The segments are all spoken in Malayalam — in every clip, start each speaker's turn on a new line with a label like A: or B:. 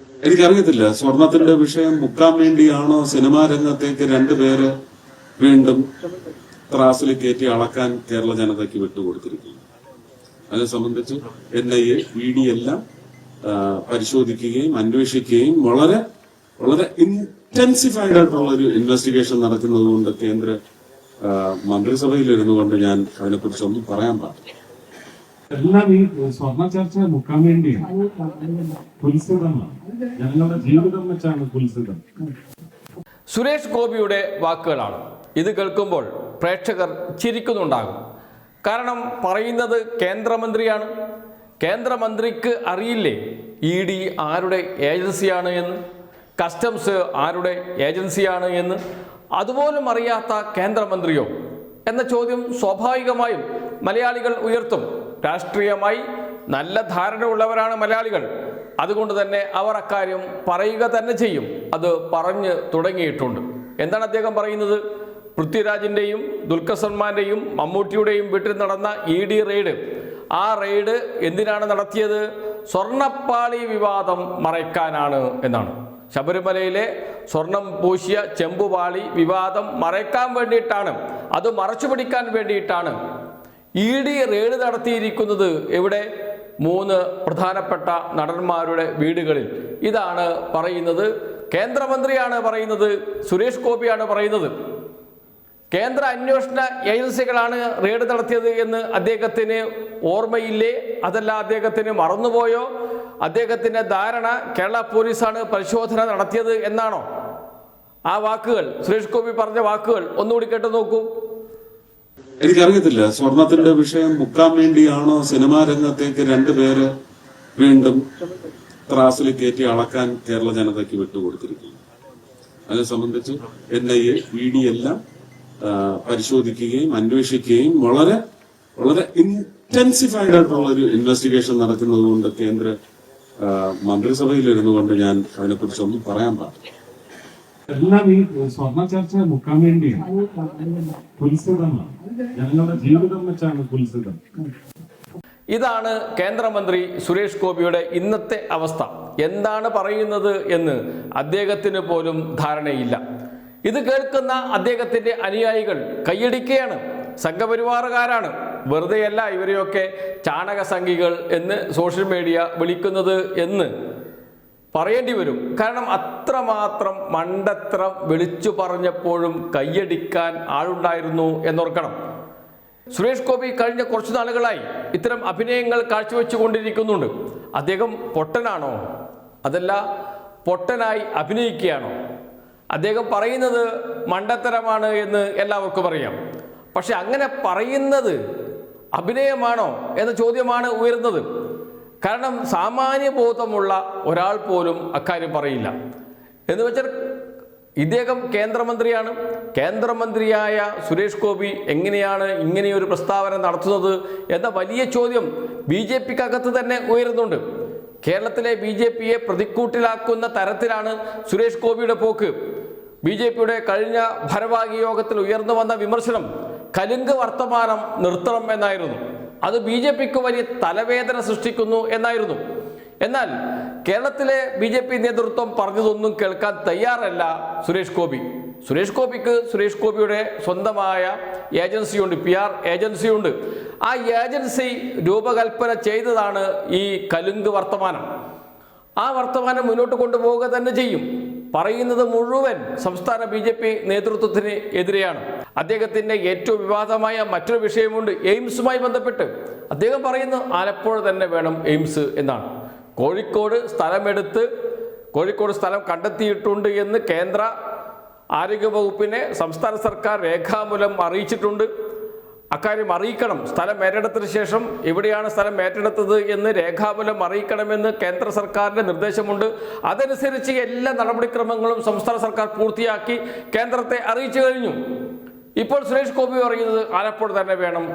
A: എനിക്കറിയത്തില്ല സ്വർണത്തിന്റെ വിഷയം മുക്കാൻ വേണ്ടിയാണോ സിനിമാ രംഗത്തേക്ക് രണ്ടുപേര് വീണ്ടും ത്രാസിൽ കയറ്റി അളക്കാൻ കേരള ജനതയ്ക്ക് വിട്ടുകൊടുത്തിരിക്കുന്നത്. അതിനെ സംബന്ധിച്ച് NIA ED എല്ലാം പരിശോധിക്കുകയും അന്വേഷിക്കുകയും വളരെ വളരെ ഇന്റൻസിഫൈഡ് ആയിട്ടുള്ള ഒരു ഇൻവെസ്റ്റിഗേഷൻ നടക്കുന്നത് കൊണ്ട് കേന്ദ്ര മന്ത്രിസഭയിൽ ഇരുന്നുകൊണ്ട് ഞാൻ അതിനെക്കുറിച്ചൊന്നും പറയാൻ പാടില്ല.
B: എല്ലാം ഈ സ്വർണ്ണ ചർച്ച മുക്കാൻ വേണ്ടിയാണ്. കുൽസിതമാണ്, ഞങ്ങളുടെ ജീവിതം വെച്ചാണ് കുൽസിതം.
C: സുരേഷ് ഗോപിയുടെ വാക്കുകളാണ്. ഇത് കേൾക്കുമ്പോൾ പ്രേക്ഷകർ ചിരിക്കുന്നുണ്ടാകും. കാരണം പറയുന്നത് കേന്ദ്രമന്ത്രിയാണ്. കേന്ദ്രമന്ത്രിക്ക് അറിയില്ലേ ED ആരുടെ ഏജൻസിയാണ് എന്ന്, കസ്റ്റംസ് ആരുടെ ഏജൻസിയാണ് എന്ന് അതുപോലും അറിയാത്ത കേന്ദ്രമന്ത്രിയോ എന്ന ചോദ്യം സ്വാഭാവികമായും മലയാളികൾ ഉയർത്തും. രാഷ്ട്രീയമായി നല്ല ധാരണ ഉള്ളവരാണ് മലയാളികൾ. അതുകൊണ്ട് തന്നെ അവർ അക്കാര്യം പറയുക തന്നെ ചെയ്യും. അത് പറഞ്ഞു തുടങ്ങിയിട്ടുണ്ട്. എന്താണ് അദ്ദേഹം പറയുന്നത്? പൃഥ്വിരാജിൻ്റെയും ദുൽഖർ സൽമാന്റെയും മമ്മൂട്ടിയുടെയും വീട്ടിൽ നടന്ന ED റെയ്ഡ്, ആ റെയ്ഡ് എന്തിനാണ് നടത്തിയത്? സ്വർണ്ണപ്പാളി വിവാദം മറയ്ക്കാനാണ് എന്നാണ്. ശബരിമലയിലെ സ്വർണം പൂശിയ ചെമ്പുപാളി വിവാദം മറയ്ക്കാൻ വേണ്ടിയിട്ടാണ്, അത് മറച്ചുപിടിക്കാൻ വേണ്ടിയിട്ടാണ് ED റെയ്ഡ് നടത്തിയിരിക്കുന്നത്. എവിടെ? 3 പ്രധാനപ്പെട്ട നടന്മാരുടെ വീടുകളിൽ. ഇതാണ് പറയുന്നത്. കേന്ദ്രമന്ത്രിയാണ് പറയുന്നത്, സുരേഷ് ഗോപിയാണ് പറയുന്നത്. കേന്ദ്ര അന്വേഷണ ഏജൻസികളാണ് റെയ്ഡ് നടത്തിയത് എന്ന് അദ്ദേഹത്തിന് ഓർമ്മയില്ലേ? അതല്ല അദ്ദേഹത്തിന് മറന്നുപോയോ? അദ്ദേഹത്തിന്റെ ധാരണ കേരള പോലീസാണ് പരിശോധന നടത്തിയത് എന്നാണോ? ആ വാക്കുകൾ, സുരേഷ് ഗോപി പറഞ്ഞ വാക്കുകൾ ഒന്നുകൂടി കേട്ടു നോക്കൂ.
A: എനിക്കറിയത്തില്ല സ്വർണത്തിന്റെ വിഷയം മുക്കാൻ വേണ്ടിയാണോ സിനിമാ രംഗത്തേക്ക് രണ്ടുപേര് വീണ്ടും ത്രാസിൽ കയറ്റി അളക്കാൻ കേരള ജനതയ്ക്ക് വിട്ടുകൊടുത്തിരിക്കുന്നത്. അതിനെ സംബന്ധിച്ച് NIA ED എല്ലാം പരിശോധിക്കുകയും അന്വേഷിക്കുകയും വളരെ വളരെ ഇന്റൻസിഫൈഡ് ആയിട്ടുള്ള ഒരു ഇൻവെസ്റ്റിഗേഷൻ നടക്കുന്നത് കൊണ്ട് കേന്ദ്ര മന്ത്രിസഭയിൽ ഇരുന്നുകൊണ്ട് ഞാൻ അതിനെക്കുറിച്ചൊന്നും പറയാൻ പാടില്ല.
B: എല്ലാം ഈ സ്വർണ്ണ ചർച്ച മുക്കാൻ വേണ്ടിയാണ്. കുൽസിതമാണ്, ഞങ്ങളുടെ ജീവിതം വെച്ചാണ് കുൽസിതം.
C: ഇതാണ് കേന്ദ്രമന്ത്രി സുരേഷ് ഗോപിയുടെ ഇന്നത്തെ അവസ്ഥ. എന്താണ് പറയുന്നത് എന്ന് അദ്ദേഹത്തിന് പോലും ധാരണയില്ല. ഇത് കേൾക്കുന്ന അദ്ദേഹത്തിന്റെ അനുയായികൾ കൈയടിക്കുകയാണ്. സംഘപരിവാറുകാരാണ്, വെറുതെയല്ല ഇവരെയൊക്കെ ചാണക സംഘികൾ എന്ന് സോഷ്യൽ മീഡിയ വിളിക്കുന്നത് എന്ന് പറയേണ്ടി വരും. കാരണം അത്രമാത്രം മണ്ടത്തരം വിളിച്ചു പറഞ്ഞപ്പോഴും കൈയടിക്കാൻ ആളുണ്ടായിരുന്നു എന്നോർക്കണം. സുരേഷ് ഗോപി കഴിഞ്ഞ കുറച്ചു നാളുകളായി ഇത്തരം അഭിനയങ്ങൾ കാഴ്ചവെച്ചുകൊണ്ടിരിക്കുന്നുണ്ട്. അദ്ദേഹം പൊട്ടനാണോ? അതല്ല പൊട്ടനായി അഭിനയിക്കുകയാണോ? അദ്ദേഹം പറയുന്നത് മണ്ടത്തരമാണ് എന്ന് എല്ലാവർക്കും അറിയാം. പക്ഷെ അങ്ങനെ പറയുന്നത് അഭിനയമാണോ എന്ന ചോദ്യമാണ് ഉയരുന്നത്. കാരണം സാമാന്യ ബോധമുള്ള ഒരാൾ പോലും അക്കാര്യം പറയില്ല. എന്ന് വെച്ചാൽ ഇദ്ദേഹം കേന്ദ്രമന്ത്രിയാണ്. കേന്ദ്രമന്ത്രിയായ സുരേഷ് ഗോപി എങ്ങനെയാണ് ഇങ്ങനെയൊരു പ്രസ്താവന നടത്തുന്നത് എന്ന വലിയ ചോദ്യം BJPക്കകത്ത് തന്നെ ഉയരുന്നുണ്ട്. കേരളത്തിലെ BJPയെ പ്രതിക്കൂട്ടിലാക്കുന്ന തരത്തിലാണ് സുരേഷ് ഗോപിയുടെ പോക്ക്. BJPയുടെ കഴിഞ്ഞ ഭാരവാഹി യോഗത്തിൽ ഉയർന്നു വന്ന വിമർശനം കലുങ്ക് വർത്തമാനം നിർത്തണം എന്നായിരുന്നു. അത് BJPക്ക് വലിയ തലവേദന സൃഷ്ടിക്കുന്നു എന്നായിരുന്നു. എന്നാൽ കേരളത്തിലെ BJP നേതൃത്വം പറഞ്ഞതൊന്നും കേൾക്കാൻ തയ്യാറല്ല സുരേഷ് ഗോപി. സുരേഷ് ഗോപിക്ക് സുരേഷ് ഗോപിയുടെ സ്വന്തമായ ഏജൻസിയുണ്ട്, PR ഏജൻസിയുണ്ട്. ആ ഏജൻസി രൂപകൽപ്പന ചെയ്തതാണ് ഈ കലുങ്ക് വർത്തമാനം. ആ വർത്തമാനം മുന്നോട്ട് കൊണ്ടുപോവുക തന്നെ ചെയ്യും. പറയുന്നത് മുഴുവൻ സംസ്ഥാന BJP നേതൃത്വത്തിന് എതിരെയാണ്. അദ്ദേഹത്തിന്റെ ഏറ്റവും വിവാദമായ മറ്റൊരു വിഷയമുണ്ട്. എയിംസുമായി ബന്ധപ്പെട്ട് അദ്ദേഹം പറയുന്നു ആലപ്പുഴ തന്നെ വേണം എയിംസ് എന്നാണ്. കോഴിക്കോട് സ്ഥലം കണ്ടെത്തിയിട്ടുണ്ട് എന്ന് കേന്ദ്ര ആരോഗ്യവകുപ്പിനെ സംസ്ഥാന സർക്കാർ രേഖാമൂലം അറിയിച്ചിട്ടുണ്ട്. അക്കാര്യം അറിയിക്കണം. സ്ഥലം ഏറ്റെടുത്തതിന് ശേഷം എവിടെയാണ് സ്ഥലം ഏറ്റെടുത്തത് എന്ന് രേഖാമൂലം അറിയിക്കണമെന്ന് കേന്ദ്ര സർക്കാരിൻ്റെ നിർദ്ദേശമുണ്ട്. അതനുസരിച്ച് എല്ലാ നടപടിക്രമങ്ങളും സംസ്ഥാന സർക്കാർ പൂർത്തിയാക്കി കേന്ദ്രത്തെ അറിയിച്ചു കഴിഞ്ഞു. ഇപ്പോൾ സുരേഷ് ഗോപി പറയുന്നത് ആലപ്പുഴ തന്നെ വേണം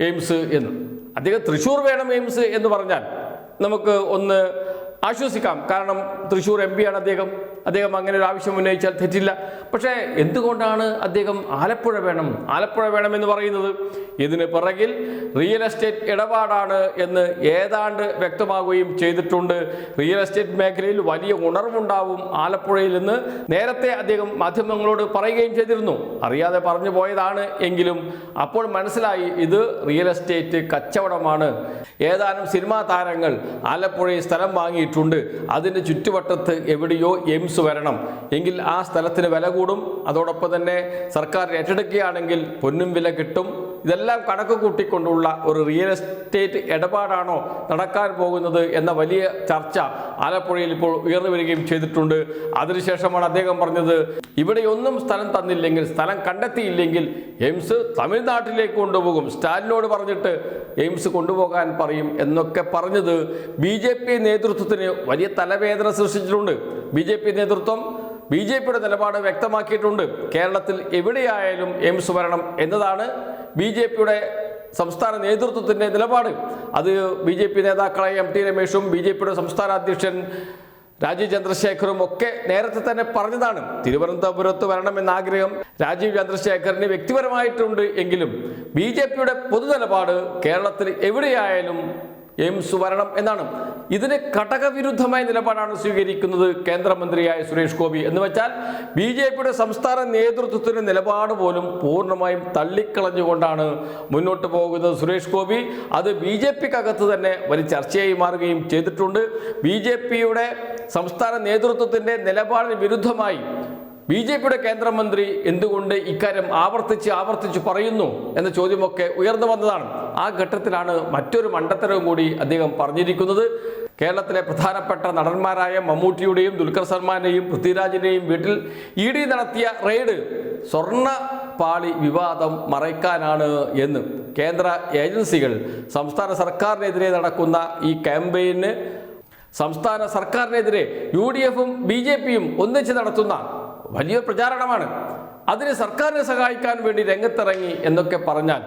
C: എയിംസ് എന്ന്. അദ്ദേഹം തൃശ്ശൂർ വേണം എയിംസ് എന്ന് പറഞ്ഞാൽ നമുക്ക് ഒന്ന് ആശ്വസിക്കാം. കാരണം തൃശ്ശൂർ MP ആണ് അദ്ദേഹം അങ്ങനെ ഒരു ആവശ്യം ഉന്നയിച്ചാൽ തെറ്റില്ല. പക്ഷേ എന്തുകൊണ്ടാണ് അദ്ദേഹം ആലപ്പുഴ വേണമെന്ന് പറയുന്നത്? ഇതിന് പിറകിൽ റിയൽ എസ്റ്റേറ്റ് ഇടപാടാണ് എന്ന് ഏതാണ്ട് വ്യക്തമാവുകയും ചെയ്തിട്ടുണ്ട്. റിയൽ എസ്റ്റേറ്റ് മേഖലയിൽ വലിയ ഉണർവുണ്ടാവും ആലപ്പുഴയിൽ നിന്ന് നേരത്തെ അദ്ദേഹം മാധ്യമങ്ങളോട് പറയുകയും ചെയ്തിരുന്നു. അറിയാതെ പറഞ്ഞു പോയതാണ് എങ്കിലും അപ്പോൾ മനസ്സിലായി ഇത് റിയൽ എസ്റ്റേറ്റ് കച്ചവടമാണ്. ഏതാനും സിനിമാ താരങ്ങൾ ആലപ്പുഴയിൽ സ്ഥലം വാങ്ങിയിട്ടുണ്ട്. അതിൻ്റെ ചുറ്റുവട്ടത്ത് എവിടെയോ എയിംസ് വരണം എങ്കിൽ ആ സ്ഥലത്തിന് വില കൂടും. അതോടൊപ്പം തന്നെ സർക്കാർ ഏറ്റെടുക്കുകയാണെങ്കിൽ പൊന്നും വില കിട്ടും. ഇതെല്ലാം കണക്ക് കൂട്ടിക്കൊണ്ടുള്ള ഒരു റിയൽ എസ്റ്റേറ്റ് ഇടപാടാണോ നടക്കാൻ പോകുന്നത് എന്ന വലിയ ചർച്ച ആലപ്പുഴയിൽ ഇപ്പോൾ ഉയർന്നു വരികയും ചെയ്തിട്ടുണ്ട്. അതിനുശേഷമാണ് അദ്ദേഹം പറഞ്ഞത് ഇവിടെയൊന്നും സ്ഥലം തന്നില്ലെങ്കിൽ, സ്ഥലം കണ്ടെത്തിയില്ലെങ്കിൽ എയിംസ് തമിഴ്നാട്ടിലേക്ക് കൊണ്ടുപോകും, സ്റ്റാലിനോട് പറഞ്ഞിട്ട് എയിംസ് കൊണ്ടുപോകാൻ പറയും എന്നൊക്കെ പറഞ്ഞത് BJP നേതൃത്വത്തിന് വലിയ തലവേദന സൃഷ്ടിച്ചിട്ടുണ്ട്. BJP നേതൃത്വം BJPയുടെ നിലപാട് വ്യക്തമാക്കിയിട്ടുണ്ട്. കേരളത്തിൽ എവിടെയായാലും എയിംസ് വരണം എന്നതാണ് BJPയുടെ സംസ്ഥാന നേതൃത്വത്തിൻ്റെ നിലപാട്. അത് BJP നേതാക്കളായ MT രമേശും BJPയുടെ സംസ്ഥാന അധ്യക്ഷൻ രാജീവ് ചന്ദ്രശേഖറും ഒക്കെ നേരത്തെ തന്നെ പറഞ്ഞതാണ്. തിരുവനന്തപുരത്ത് വരണമെന്ന ആഗ്രഹം രാജീവ് ചന്ദ്രശേഖറിന് വ്യക്തിപരമായിട്ടുണ്ട് എങ്കിലും BJPയുടെ പൊതുനിലപാട് കേരളത്തിൽ എവിടെയായാലും എയിംസ് വരണം എന്നാണ്. ഇതിന് ഘടകവിരുദ്ധമായ നിലപാടാണ് സ്വീകരിക്കുന്നത് കേന്ദ്രമന്ത്രിയായ സുരേഷ് ഗോപി. എന്ന് വെച്ചാൽ BJPയുടെ സംസ്ഥാന നേതൃത്വത്തിന്റെ നിലപാട് പോലും പൂർണ്ണമായും തള്ളിക്കളഞ്ഞുകൊണ്ടാണ് മുന്നോട്ട് പോകുന്നത് സുരേഷ് ഗോപി. അത് BJPക്കകത്ത് തന്നെ വലിയ ചർച്ചയായി മാറുകയും ചെയ്തിട്ടുണ്ട്. BJPയുടെ സംസ്ഥാന നേതൃത്വത്തിന്റെ നിലപാടിന് വിരുദ്ധമായി BJPയുടെ കേന്ദ്രമന്ത്രി എന്തുകൊണ്ട് ഇക്കാര്യം ആവർത്തിച്ച് പറയുന്നു എന്ന ചോദ്യമൊക്കെ ഉയർന്നു വന്നതാണ്. ആ ഘട്ടത്തിലാണ് മറ്റൊരു മണ്ടത്തരവും കൂടി അദ്ദേഹം പറഞ്ഞിരിക്കുന്നത്. കേരളത്തിലെ പ്രധാനപ്പെട്ട നടന്മാരായ മമ്മൂട്ടിയുടെയും ദുൽഖർ സൽമാന്റെയും പൃഥ്വിരാജിന്റെയും വീട്ടിൽ ED നടത്തിയ റെയ്ഡ് സ്വർണ്ണ പാളി വിവാദം മറയ്ക്കാനാണ് എന്ന് കേന്ദ്ര ഏജൻസികൾ സംസ്ഥാന സർക്കാരിനെതിരെ നടക്കുന്ന ഈ ക്യാമ്പയിന് സംസ്ഥാന സർക്കാരിനെതിരെ UDFും BJPയും ഒന്നിച്ച് നടത്തുന്ന വലിയ പ്രചാരണമാണ്. അതിന് സർക്കാരിനെ സഹായിക്കാൻ വേണ്ടി രംഗത്തിറങ്ങി എന്നൊക്കെ പറഞ്ഞാൽ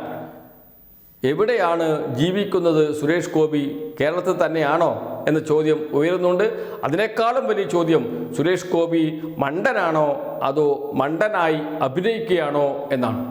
C: എവിടെയാണ് ജീവിക്കുന്നത് സുരേഷ് ഗോപി? കേരളത്തിൽ തന്നെയാണോ എന്ന ചോദ്യം ഉയരുന്നുണ്ട്. അതിനേക്കാളും വലിയ ചോദ്യം സുരേഷ് ഗോപി മണ്ടനാണോ അതോ മണ്ടനായി അഭിനയിക്കുകയാണോ എന്നാണ്.